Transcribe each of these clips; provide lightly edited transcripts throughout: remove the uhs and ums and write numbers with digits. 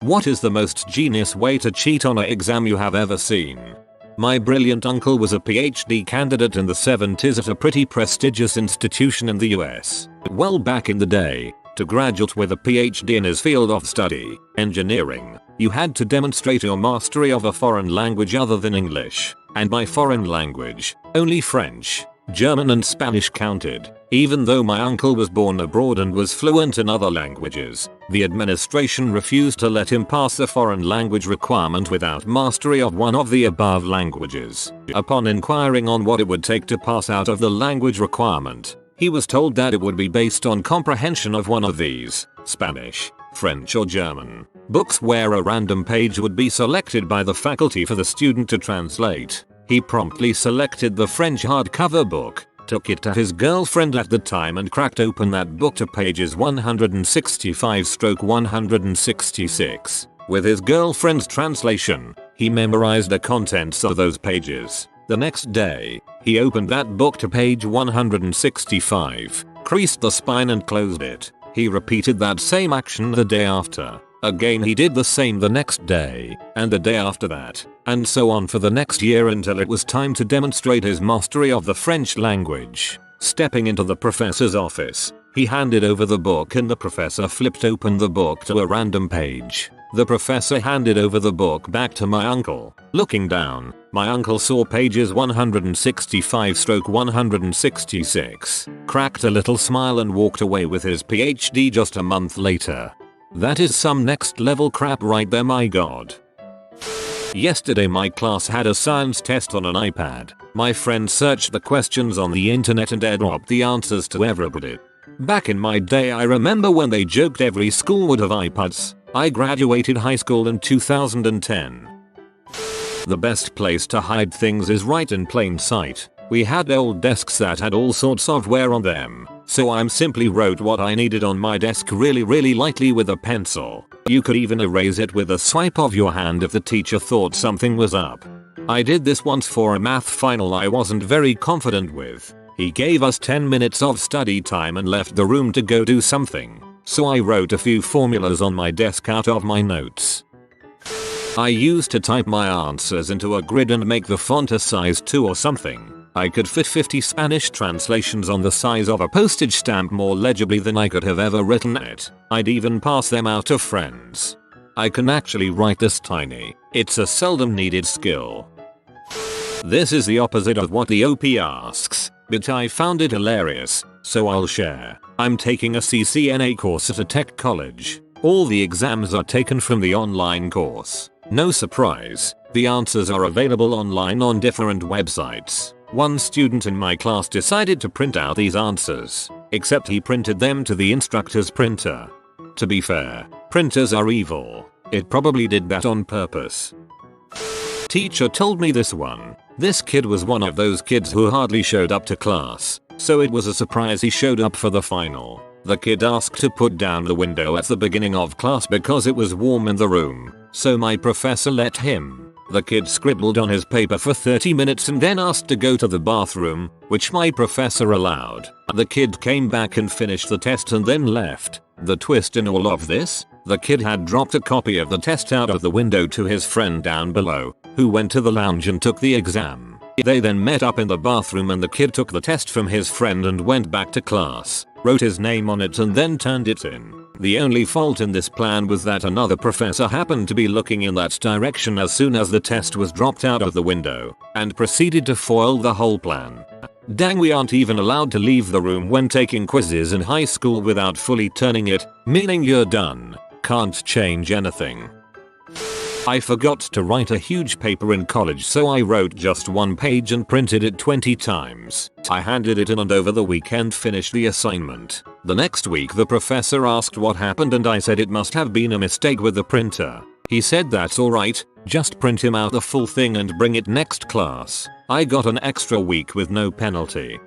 What is the most genius way to cheat on an exam you have ever seen? My brilliant uncle was a PhD candidate in the 70s at a pretty prestigious institution in the US. Well, back in the day, to graduate with a PhD in his field of study, engineering, you had to demonstrate your mastery of a foreign language other than English. And by foreign language, only French, German and Spanish counted. Even though my uncle was born abroad and was fluent in other languages, the administration refused to let him pass the foreign language requirement without mastery of one of the above languages. Upon inquiring on what it would take to pass out of the language requirement, he was told that it would be based on comprehension of one of these, Spanish, French or German, books, where a random page would be selected by the faculty for the student to translate. He promptly selected the French hardcover book, took it to his girlfriend at the time and cracked open that book to pages 165-166. With his girlfriend's translation, he memorized the contents of those pages. The next day, he opened that book to page 165, creased the spine and closed it. He repeated that same action the day after. Again he did the same the next day, and the day after that, and so on for the next year until it was time to demonstrate his mastery of the French language. Stepping into the professor's office, he handed over the book and the professor flipped open the book to a random page. The professor handed over the book back to my uncle. Looking down, my uncle saw pages 165-166, cracked a little smile and walked away with his PhD just a month later. That is some next level crap right there, my god. Yesterday my class had a science test on an iPad. My friend searched the questions on the internet and airdropped the answers to everybody. Back in my day, I remember when they joked every school would have iPads. I graduated high school in 2010. The best place to hide things is right in plain sight. We had old desks that had all sorts of wear on them, so I simply wrote what I needed on my desk really lightly with a pencil. You could even erase it with a swipe of your hand if the teacher thought something was up. I did this once for a math final I wasn't very confident with. He gave us 10 minutes of study time and left the room to go do something, so I wrote a few formulas on my desk out of my notes. I used to type my answers into a grid and make the font a size 2 or something. I could fit 50 Spanish translations on the size of a postage stamp more legibly than I could have ever written it. I'd even pass them out to friends. I can actually write this tiny. It's a seldom needed skill. This is the opposite of what the OP asks, but I found it hilarious, so I'll share. I'm taking a CCNA course at a tech college. All the exams are taken from the online course. No surprise, the answers are available online on different websites. One student in my class decided to print out these answers, except he printed them to the instructor's printer. To be fair, printers are evil. It probably did that on purpose. Teacher told me this one. This kid was one of those kids who hardly showed up to class, so it was a surprise he showed up for the final. The kid asked to put down the window at the beginning of class because it was warm in the room, so my professor let him. The kid scribbled on his paper for 30 minutes and then asked to go to the bathroom, which my professor allowed. The kid came back and finished the test and then left. The twist in all of this? The kid had dropped a copy of the test out of the window to his friend down below, who went to the lounge and took the exam. They then met up in the bathroom and the kid took the test from his friend and went back to class, wrote his name on it and then turned it in. The only fault in this plan was that another professor happened to be looking in that direction as soon as the test was dropped out of the window, and proceeded to foil the whole plan. Dang, we aren't even allowed to leave the room when taking quizzes in high school without fully turning it, meaning you're done. Can't change anything. I forgot to write a huge paper in college, so I wrote just one page and printed it 20 times. I handed it in and over the weekend finished the assignment. The next week the professor asked what happened and I said it must have been a mistake with the printer. He said that's alright, just print him out the full thing and bring it next class. I got an extra week with no penalty.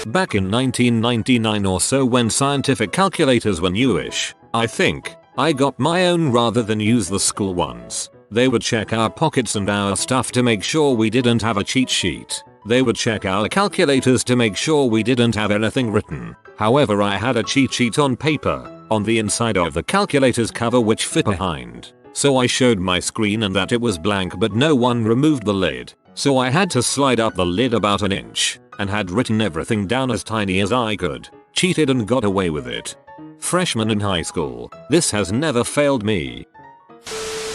Back in 1999 or so, when scientific calculators were newish, I think, I got my own rather than use the school ones. They would check our pockets and our stuff to make sure we didn't have a cheat sheet. They would check our calculators to make sure we didn't have anything written. However, I had a cheat sheet on paper, on the inside of the calculator's cover which fit behind. So I showed my screen and that it was blank, but no one removed the lid. So I had to slide up the lid about an inch and had written everything down as tiny as I could. Cheated and got away with it. Freshman in high school. This has never failed me.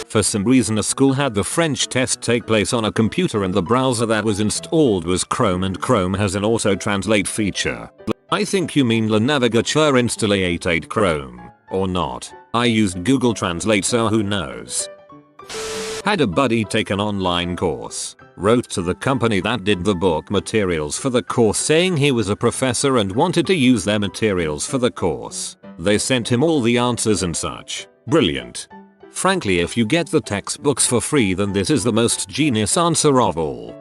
For some reason a school had the French test take place on a computer and the browser that was installed was Chrome, and Chrome has an auto-translate feature. I think you mean Le Navigateur installate Chrome. Or not. I used Google Translate, so who knows. Had a buddy take an online course. Wrote to the company that did the book materials for the course saying he was a professor and wanted to use their materials for the course. They sent him all the answers and such. Brilliant. Frankly, if you get the textbooks for free, then this is the most genius answer of all.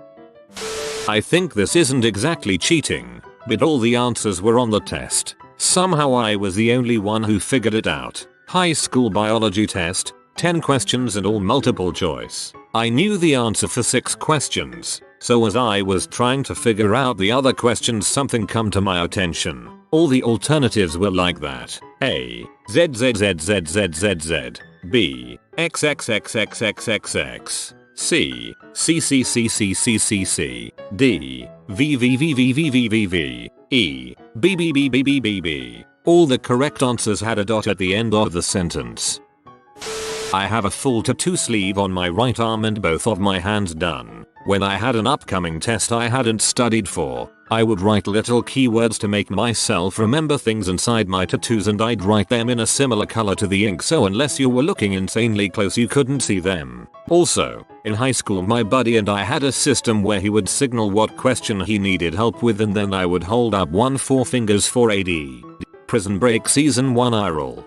I think this isn't exactly cheating, but all the answers were on the test. Somehow I was the only one who figured it out. High school biology test, 10 questions and all multiple choice. I knew the answer for 6 questions, so as I was trying to figure out the other questions, something come to my attention. All the alternatives were like that. A, Z Z Z Z Z Z Z. B, X X X X X X X. C, C C C C C C C. D, V V V V V V V V. E, B B B B B B B. All the correct answers had a dot at the end of the sentence. I have a full tattoo sleeve on my right arm and both of my hands done. When I had an upcoming test I hadn't studied for, I would write little keywords to make myself remember things inside my tattoos, and I'd write them in a similar color to the ink, so unless you were looking insanely close you couldn't see them. Also, in high school my buddy and I had a system where he would signal what question he needed help with, and then I would hold up 4 fingers for AD. Prison Break Season 1 eye roll.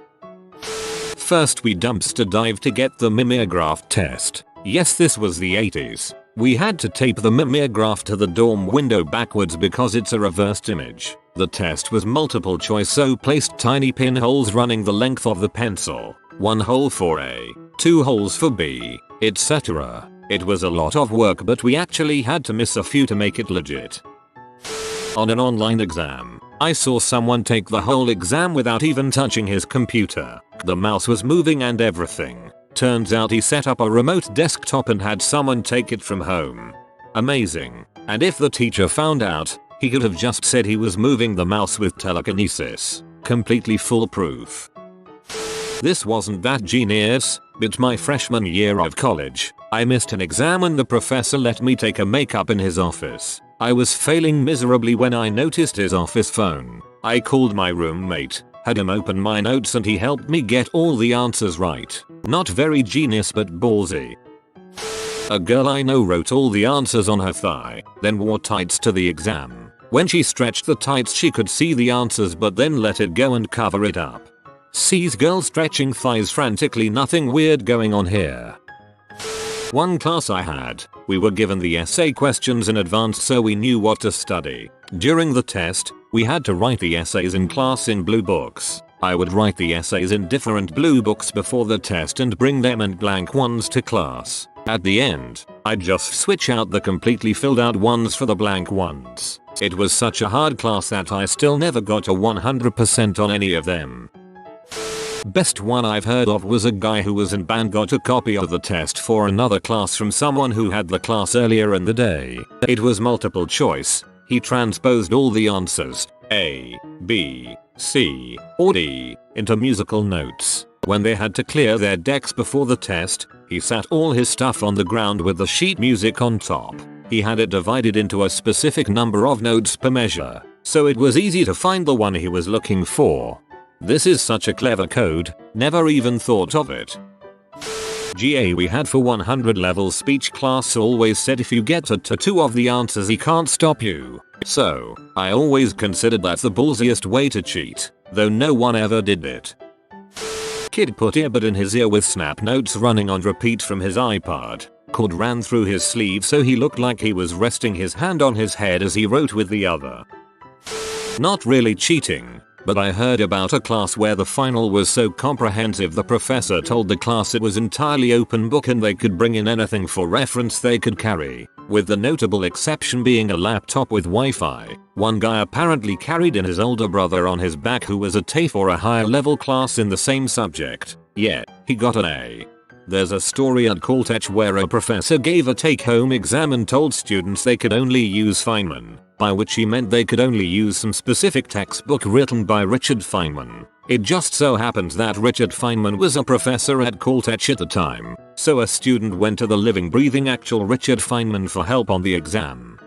First we dumpster dived to get the mimeograph test. Yes, this was the 80s. We had to tape the mimeograph to the dorm window backwards because it's a reversed image. The test was multiple choice, so placed tiny pinholes running the length of the pencil. 1 hole for A, 2 holes for B, etc. It was a lot of work, but we actually had to miss a few to make it legit. On an online exam, I saw someone take the whole exam without even touching his computer. The mouse was moving and everything. Turns out he set up a remote desktop and had someone take it from home. Amazing. And if the teacher found out, he could have just said he was moving the mouse with telekinesis. Completely foolproof. This wasn't that genius, but my freshman year of college, I missed an exam and the professor let me take a makeup in his office. I was failing miserably when I noticed his office phone. I called my roommate, had him open my notes, and he helped me get all the answers right. Not very genius, but ballsy. A girl I know wrote all the answers on her thigh, then wore tights to the exam. When she stretched the tights she could see the answers but then let it go and cover it up. Sees girl stretching thighs frantically, nothing weird going on here. One class I had, we were given the essay questions in advance so we knew what to study. During the test, we had to write the essays in class in blue books. I would write the essays in different blue books before the test and bring them in blank ones to class. At the end, I'd just switch out the completely filled out ones for the blank ones. It was such a hard class that I still never got a 100% on any of them. Best one I've heard of was a guy who was in band got a copy of the test for another class from someone who had the class earlier in the day. It was multiple choice. He transposed all the answers, A, B, C, or D, into musical notes. When they had to clear their decks before the test, he sat all his stuff on the ground with the sheet music on top. He had it divided into a specific number of notes per measure, so it was easy to find the one he was looking for. This is such a clever code, never even thought of it. GA we had for 100 level speech class always said if you get a tattoo of the answers he can't stop you. So, I always considered that the ballsiest way to cheat, though no one ever did it. Kid put earbud in his ear with snap notes running on repeat from his iPod. Cord ran through his sleeve so he looked like he was resting his hand on his head as he wrote with the other. Not really cheating, But I heard about a class where the final was so comprehensive the professor told the class it was entirely open book and they could bring in anything for reference they could carry, with the notable exception being a laptop with Wi-Fi. One guy apparently carried in his older brother on his back who was a TAFE or a higher level class in the same subject. Yeah, he got an A. There's a story at Caltech where a professor gave a take-home exam and told students they could only use Feynman, by which he meant they could only use some specific textbook written by Richard Feynman. It just so happened that Richard Feynman was a professor at Caltech at the time, so a student went to the living breathing actual Richard Feynman for help on the exam.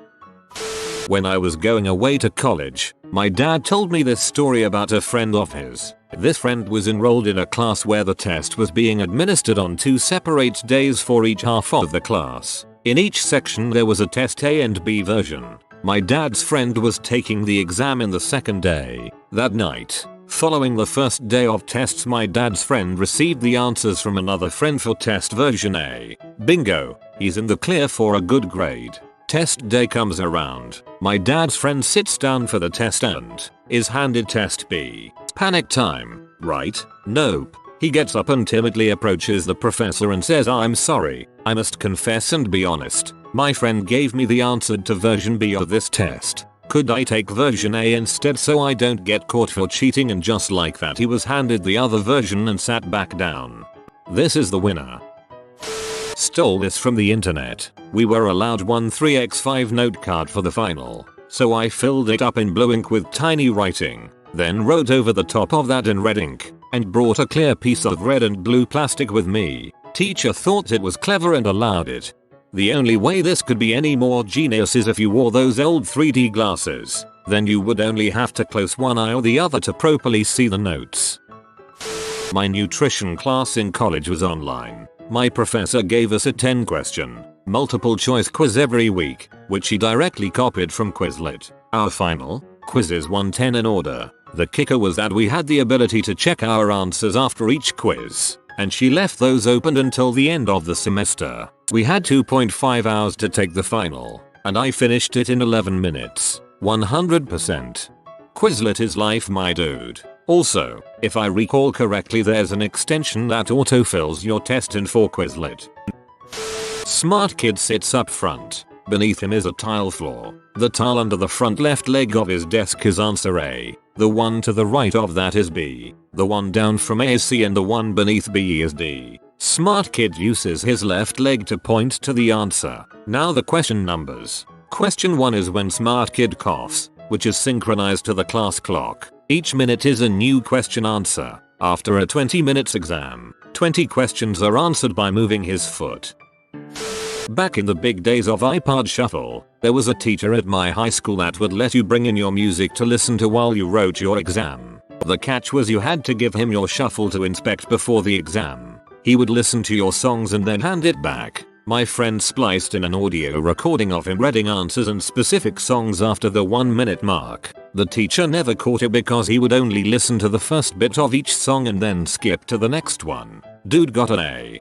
When I was going away to college, my dad told me this story about a friend of his. This friend was enrolled in a class where the test was being administered on 2 separate days for each half of the class. In each section there was a test A and B version. My dad's friend was taking the exam in the second day. That night, following the first day of tests, my dad's friend received the answers from another friend for test version A. Bingo, he's in the clear for a good grade. Test day comes around. My dad's friend sits down for the test and is handed test B. Panic time, right? Nope. He gets up and timidly approaches the professor and says, "I'm sorry, I must confess and be honest. My friend gave me the answer to version B of this test. Could I take version A instead so I don't get caught for cheating?" And just like that he was handed the other version and sat back down. This is the winner. Stole this from the internet. We were allowed one 3x5 note card for the final, so I filled it up in blue ink with tiny writing, then wrote over the top of that in red ink, and brought a clear piece of red and blue plastic with me. Teacher thought it was clever and allowed it. The only way this could be any more genius is if you wore those old 3D glasses. Then you would only have to close one eye or the other to properly see the notes. My nutrition class in college was online. My professor gave us a 10-question, multiple choice quiz every week, which he directly copied from Quizlet. Our final quiz is 110 in order. The kicker was that we had the ability to check our answers after each quiz, and she left those open until the end of the semester. We had 2.5 hours to take the final, and I finished it in 11 minutes. 100%. Quizlet is life, my dude. Also, if I recall correctly, there's an extension that autofills your test in for Quizlet. Smart kid sits up front. Beneath him is a tile floor. The tile under the front left leg of his desk is answer A. The one to the right of that is B. The one down from A is C and the one beneath B is D. Smart kid uses his left leg to point to the answer. Now the question numbers. Question 1 is when smart kid coughs, which is synchronized to the class clock. Each minute is a new question answer. After a 20 minutes exam, 20 questions are answered by moving his foot. Back in the big days of iPod Shuffle, there was a teacher at my high school that would let you bring in your music to listen to while you wrote your exam. The catch was you had to give him your shuffle to inspect before the exam. He would listen to your songs and then hand it back. My friend spliced in an audio recording of him reading answers and specific songs after the 1-minute mark. The teacher never caught it because he would only listen to the first bit of each song and then skip to the next one. Dude got an A.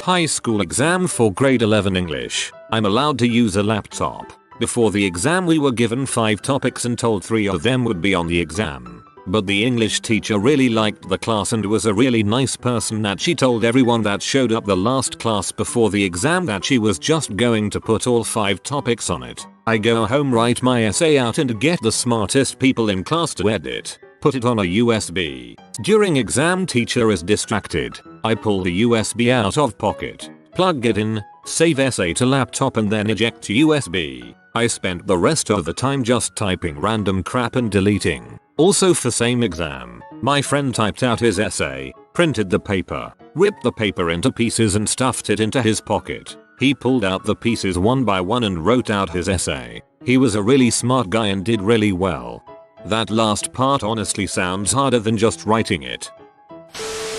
High school exam for grade 11 English. I'm allowed to use a laptop. Before the exam we were given 5 topics and told 3 of them would be on the exam. But the English teacher really liked the class and was a really nice person that she told everyone that showed up the last class before the exam that she was just going to put all 5 topics on it. I go home, write my essay out and get the smartest people in class to edit. Put it on a USB. During exam teacher is distracted. I pull the USB out of pocket, plug it in, save essay to laptop and then eject USB. I spent the rest of the time just typing random crap and deleting. Also for same exam, my friend typed out his essay, printed the paper, ripped the paper into pieces and stuffed it into his pocket. He pulled out the pieces one by one and wrote out his essay. He was a really smart guy and did really well. That last part honestly sounds harder than just writing it.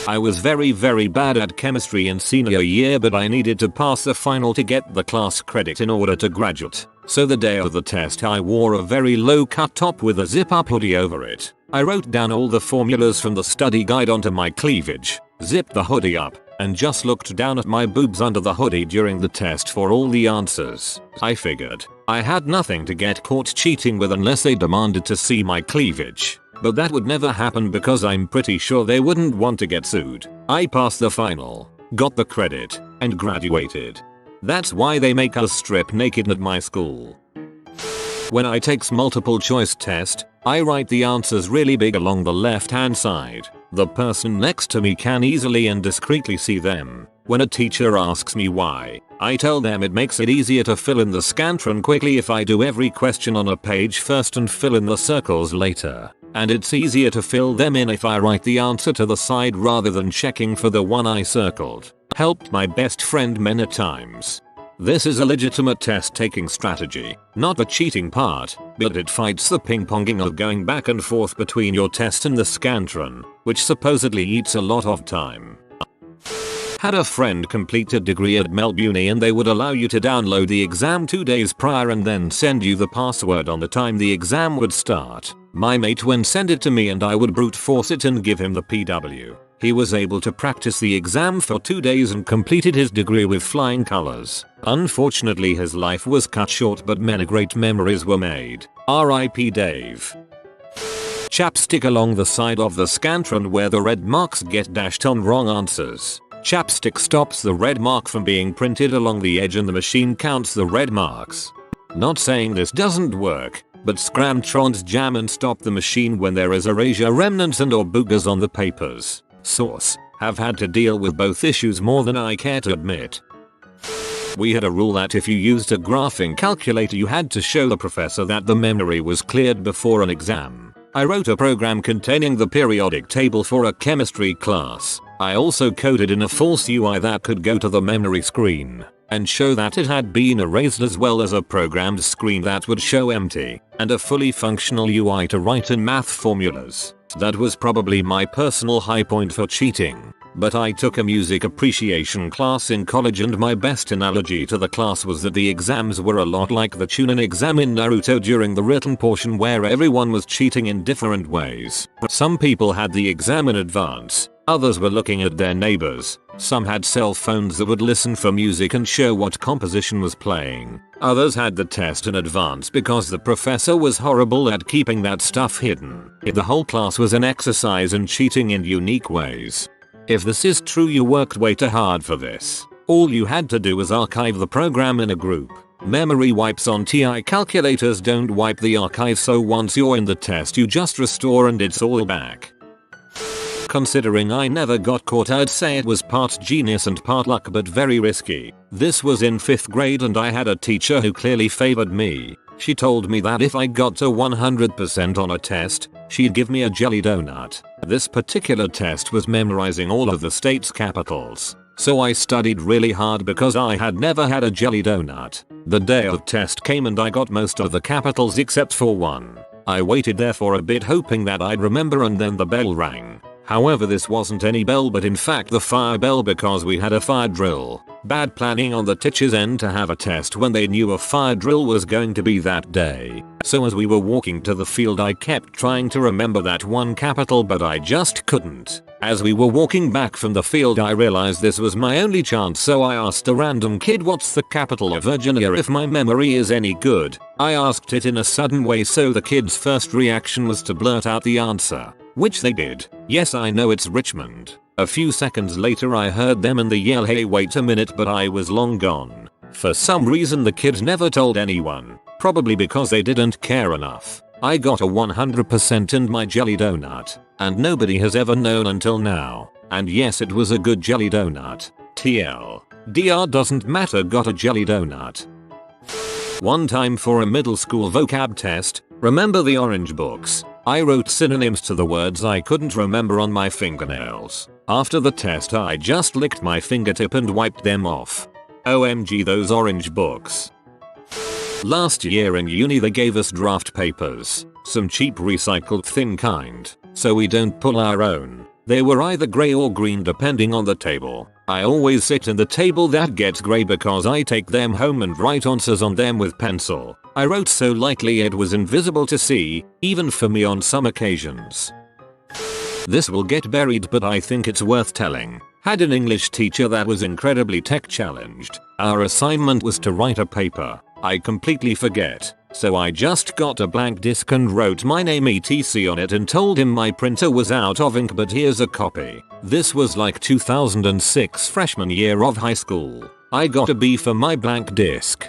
I was very bad at chemistry in senior year, but I needed to pass the final to get the class credit in order to graduate. So the day of the test I wore a very low cut top with a zip up hoodie over it. I wrote down all the formulas from the study guide onto my cleavage, zipped the hoodie up, and just looked down at my boobs under the hoodie during the test for all the answers. I figured I had nothing to get caught cheating with unless they demanded to see my cleavage. But that would never happen because I'm pretty sure they wouldn't want to get sued. I passed the final, got the credit, and graduated. That's why they make us strip naked at my school. When I takes multiple choice test, I write the answers really big along the left hand side. The person next to me can easily and discreetly see them. When a teacher asks me why, I tell them it makes it easier to fill in the scantron quickly if I do every question on a page first and fill in the circles later. And it's easier to fill them in if I write the answer to the side rather than checking for the one I circled. Helped my best friend many times. This is a legitimate test taking strategy, not the cheating part, but it fights the ping-ponging of going back and forth between your test and the scantron, which supposedly eats a lot of time. Had a friend complete a degree at Melbourne and they would allow you to download the exam 2 days prior and then send you the password on the time the exam would start. My mate would send it to me and I would brute force it and give him the PW. He was able to practice the exam for 2 days and completed his degree with flying colors. Unfortunately his life was cut short but many great memories were made. R.I.P. Dave. Chapstick along the side of the scantron where the red marks get dashed on wrong answers. Chapstick stops the red mark from being printed along the edge and the machine counts the red marks. Not saying this doesn't work, but scrantrons jam and stop the machine when there is erasure remnants and or boogers on the papers. Source: have had to deal with both issues more than I care to admit. We had a rule that if you used a graphing calculator you had to show the professor that the memory was cleared before an exam. I wrote a program containing the periodic table for a chemistry class. I also coded in a false UI that could go to the memory screen and show that it had been erased, as well as a programmed screen that would show empty, and a fully functional UI to write in math formulas. That was probably my personal high point for cheating. But I took a music appreciation class in college and my best analogy to the class was that the exams were a lot like the Chunin exam in Naruto during the written portion where everyone was cheating in different ways. Some people had the exam in advance, others were looking at their neighbors, some had cell phones that would listen for music and show what composition was playing. Others had the test in advance because the professor was horrible at keeping that stuff hidden. The whole class was an exercise in cheating in unique ways. If this is true, you worked way too hard for this. All you had to do was archive the program in a group. Memory wipes on TI calculators don't wipe the archive, so once you're in the test you just restore and it's all back. Considering I never got caught, I'd say it was part genius and part luck, but very risky. This was in 5th grade and I had a teacher who clearly favored me. She told me that if I got to 100% on a test, she'd give me a jelly donut. This particular test was memorizing all of the state's capitals. So I studied really hard because I had never had a jelly donut. The day of test came and I got most of the capitals except for one. I waited there for a bit hoping that I'd remember, and then the bell rang. However, this wasn't any bell but in fact the fire bell, because we had a fire drill. Bad planning on the teacher's end to have a test when they knew a fire drill was going to be that day. So as we were walking to the field I kept trying to remember that one capital, but I just couldn't. As we were walking back from the field I realized this was my only chance, so I asked a random kid what's the capital of Virginia if my memory is any good. I asked it in a sudden way, so the kid's first reaction was to blurt out the answer, which they did. Yes, I know, it's Richmond. A few seconds later I heard them and they yell, "Hey, wait a minute," but I was long gone. For some reason the kid never told anyone, probably because they didn't care enough. I got a 100% in my jelly donut, and nobody has ever known until now. And yes, it was a good jelly donut. TL. DR doesn't matter, got a jelly donut. One time for a middle school vocab test, remember the orange books? I wrote synonyms to the words I couldn't remember on my fingernails. After the test I just licked my fingertip and wiped them off. OMG, those orange books. Last year in uni they gave us draft papers, some cheap recycled thin kind, so we don't pull our own. They were either grey or green depending on the table. I always sit in the table that gets grey because I take them home and write answers on them with pencil. I wrote so lightly it was invisible to see, even for me on some occasions. This will get buried but I think it's worth telling. Had an English teacher that was incredibly tech challenged. Our assignment was to write a paper. I completely forget. so I just got a blank disc and wrote my name etc on it and told him my printer was out of ink, but here's a copy. This was like 2006 freshman year of high school. I got a B for my blank disc.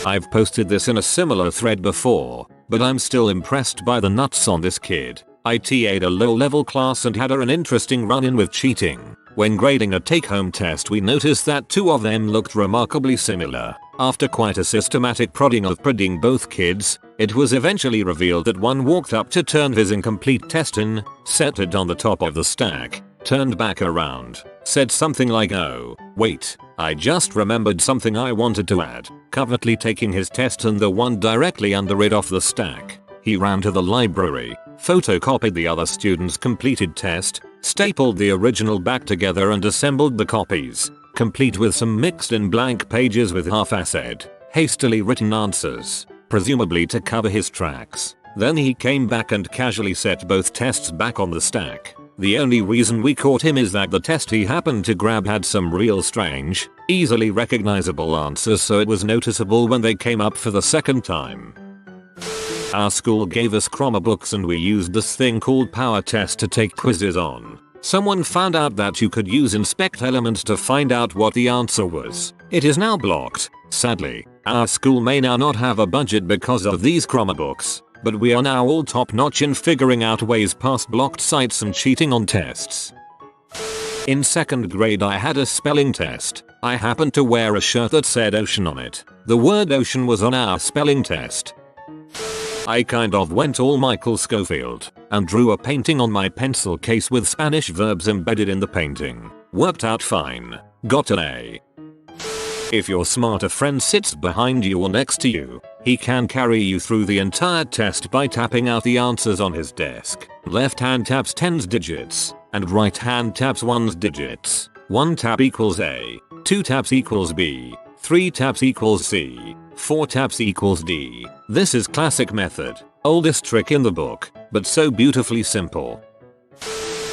I've posted this in a similar thread before, but I'm still impressed by the nuts on this kid. I TA'd a low-level class and had an interesting run-in with cheating. When grading a take-home test, we noticed that two of them looked remarkably similar. After quite a systematic prodding of both kids, it was eventually revealed that one walked up to turn his incomplete test in, set it on the top of the stack, turned back around, said something like, "Oh, wait, I just remembered something I wanted to add," covertly taking his test and the one directly under it off the stack. He ran to the library, photocopied the other student's completed test, stapled the original back together and assembled the copies, complete with some mixed in blank pages with half-assed, hastily written answers, presumably to cover his tracks. Then he came back and casually set both tests back on the stack. The only reason we caught him is that the test he happened to grab had some real strange, easily recognizable answers, so it was noticeable when they came up for the second time. Our school gave us Chromebooks and we used this thing called Power Test to take quizzes on. Someone found out that you could use Inspect Elements to find out what the answer was. It is now blocked. Sadly, our school may now not have a budget because of these Chromebooks, but we are now all top notch in figuring out ways past blocked sites and cheating on tests. In 2nd grade I had a spelling test. I happened to wear a shirt that said ocean on it. The word ocean was on our spelling test. I kind of went all Michael Scofield and drew a painting on my pencil case with Spanish verbs embedded in the painting. Worked out fine. Got an A. If your smarter friend sits behind you or next to you, he can carry you through the entire test by tapping out the answers on his desk. Left hand taps 10's digits, and right hand taps 1's digits. 1 tap equals A, 2 taps equals B, 3 taps equals C, 4 taps equals D. This is classic method, oldest trick in the book, but so beautifully simple.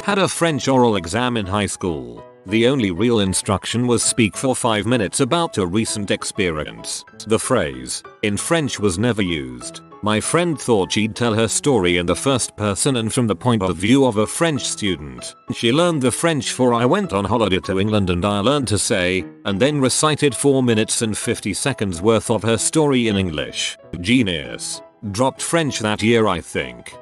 Had a French oral exam in high school. The only real instruction was speak for 5 minutes about a recent experience. The phrase, in French, was never used. My friend thought she'd tell her story in the first person and from the point of view of a French student. She learned the French for I went on holiday to England and I learned to say, and then recited 4 minutes and 50 seconds worth of her story in English. Genius. Dropped French that year, I think.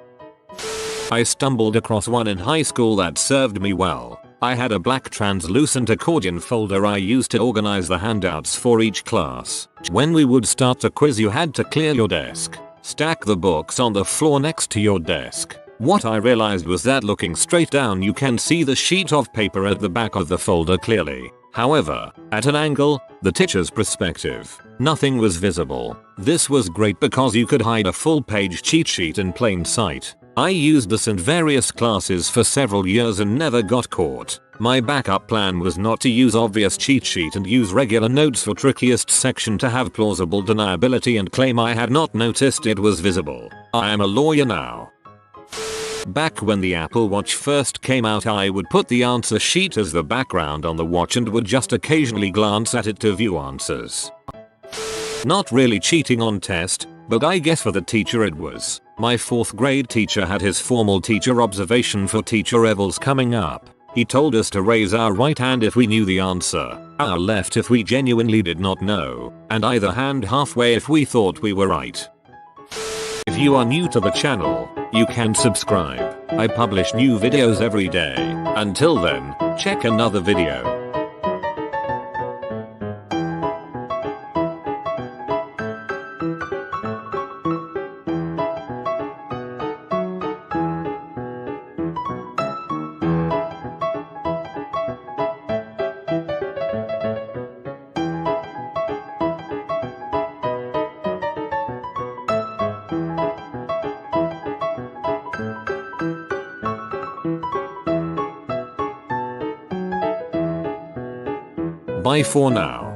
I stumbled across one in high school that served me well. I had a black translucent accordion folder I used to organize the handouts for each class. When we would start a quiz, you had to clear your desk. Stack the books on the floor next to your desk. What I realized was that looking straight down you can see the sheet of paper at the back of the folder clearly. However, at an angle, the teacher's perspective, nothing was visible. This was great because you could hide a full page cheat sheet in plain sight. I used this in various classes for several years and never got caught. My backup plan was not to use obvious cheat sheet and use regular notes for trickiest section to have plausible deniability and claim I had not noticed it was visible. I am a lawyer now. Back when the Apple Watch first came out, I would put the answer sheet as the background on the watch and would just occasionally glance at it to view answers. Not really cheating on test, but I guess for the teacher it was. My 4th grade teacher had his formal teacher observation for teacher revels coming up. He told us to raise our right hand if we knew the answer, our left if we genuinely did not know, and either hand halfway if we thought we were right. If you are new to the channel, you can subscribe. I publish new videos every day. Until then, check another video. Bye for now.